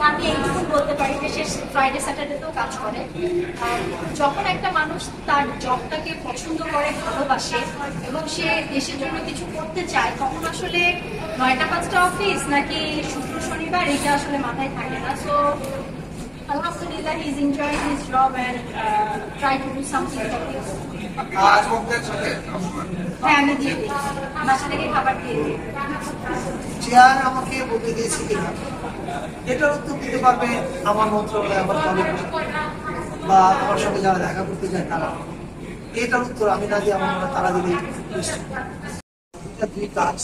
আমি এইটুকু বলতে পারি যে সে ফ্রাইডে স্যাটারডেতেও কাজ করে। যখন একটা মানুষ তার জবটাকে পছন্দ করে, ভালোবাসে এবং সে দেশের জন্য কিছু করতে চায়, তখন আসলে 9টা 5টা অফিস নাকি শুক্র শনিবার এটা আসলে মাথায় থাকে না। সো আলহামদুলিল্লাহ he is enjoying his job and try to do something for his. হ্যাঁ, আমি দিয়ে দিই, বাসা থেকে খাবার দিয়ে দিই। চেয়ার আমাকে বলতে দিয়েছে কিনা এটার উত্তর দিতে পারবে আমার মন্ত্রণালয়, আমার কলিগ বা আমার সঙ্গে যারা দেখা করতে যায় তারা। এটার উত্তর আমি না দিয়ে আমার মনে তারা দিলেই দুই কাজ।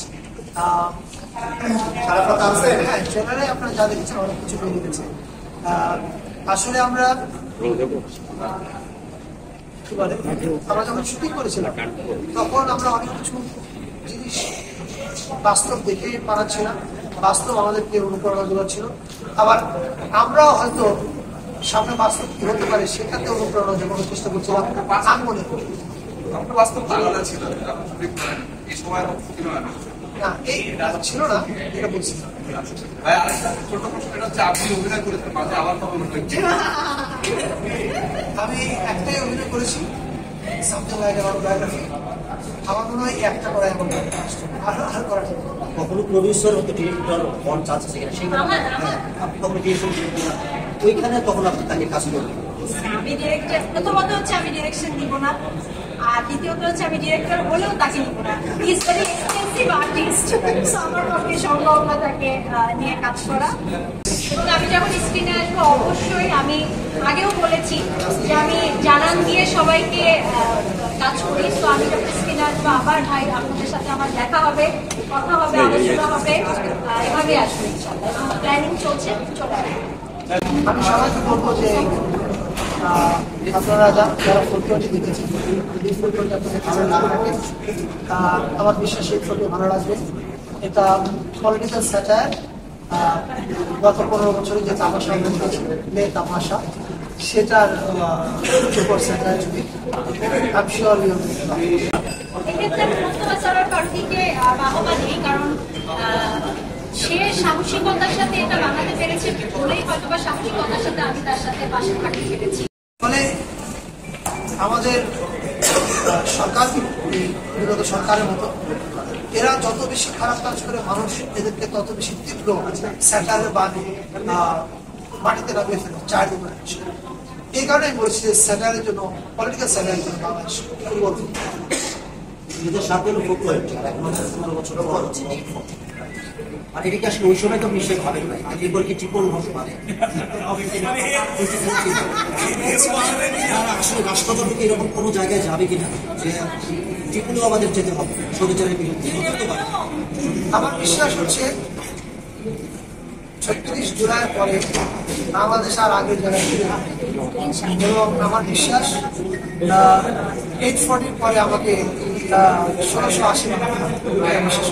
হ্যাঁ, ট্রেলারে আপনারা যা দেখেছেন অনেক কিছু বেরিয়ে গেছে। আসলে আমরা যখন শুটিং করেছিলাম তখন আমরা অনেক কিছু জিনিস বাস্তব দেখে পারাচ্ছিলাম, বাস্তব আমাদেরকে অনুপ্রেরণা যোগাচ্ছিল। আবার আমরাও হয়তো সামনে বাস্তব কি হতে পারে সেটাতে অনুপ্রেরণা যোগানোর চেষ্টা করছিলাম। আমি মনে করি না এই ছিল না, এটা বলছি। আমি একটাই অভিনয় করেছি, সামথিং লাইক অটোবায়োগ্রাফি। আমার মনে হয় একটা করা এখন আর করা ঠিক। কখনো প্রডিউসার হতে ডিরেক্টর হওয়ার চান্স আছে কিনা সেখানে আপনি কখনো ডিরেকশন ওইখানে তখন আপনি তাকে কাজ করবেন? আমি ডিরেক্টর, প্রথমত হচ্ছে আমি ডিরেকশন দিব না, আর দ্বিতীয়ত হচ্ছে আমি ডিরেক্টর হলেও তাকে নিব না। He is very expensive artist, so আমার পক্ষে সম্ভব না তাকে নিয়ে কাজ করা। এবং আমি যখন স্ক্রিনে আসবো অবশ্যই, আমি আগেও বলেছি যে আমি জানান দিয়ে সবাইকে কাজ করি। তো আমি যখন স্ক্রিনে আসবো আবার ভাই আপনাদের সাথে আমার দেখা হবে, কথা হবে, আলোচনা হবে, এভাবে আসবো ইনশাআল্লাহ। এবং প্ল্যানিং চলছে, চলে আসবে। আমি সবাইকে বলবো যে আপনারা যারা ফুলকটি দেখেছেন আমার বিশ্বাস এই ছবি ভালো লাগবে। এটা পলিটিক্যাল স্যাটায়ার। গত 15 বছরে যে তামাশা মেয়ে তামাশা সেটার উপর স্যাটায়ার ছবি। আমি শিওর এক্ষেত্রে মোস্তফা সরোয়ার পার্টিকে বাহবা নেই, কারণ সে সাহসিকতার সাথে এটা বানাতে পেরেছে বলেই হয়তো বা সাহসিকতার সাথে আমি তার সাথে পাশে থাকতে পেরেছি। ফলে আমাদের সরকার, বিগত সরকারের মতো এরা যত বেশি খারাপ কাজ করে মানুষ এদেরকে তত বেশি তীব্র স্যাটারের বাণী মাটিতে নামিয়ে ফেলে চারিদিকে। এই কারণে আমি বলছি যে স্যাটারের জন্য, পলিটিক্যাল স্যাটারের জন্য বাংলাদেশ ফুটবল 2007 ফুট হয়েছে, আর এখন 15 বছর পর হচ্ছে। আর এদিকে আসলে ওই সময় তো নিশ্চয়ই ভাবেন নাই এরপর কি টিপল হতে পারে আসলে রাষ্ট্রপতি থেকে এরকম কোনো জায়গায় যাবে কিনা যে টিপলও আমাদের যেতে হবে স্বৈরাচারের বিরুদ্ধে? আমার বিশ্বাস হচ্ছে 36 জুলাই পরে বাংলাদেশ আর আগের জায়গায় ফিরে যাবে। এবং আমার বিশ্বাস 840 পরে আমাকে 1680 বিশ্বাস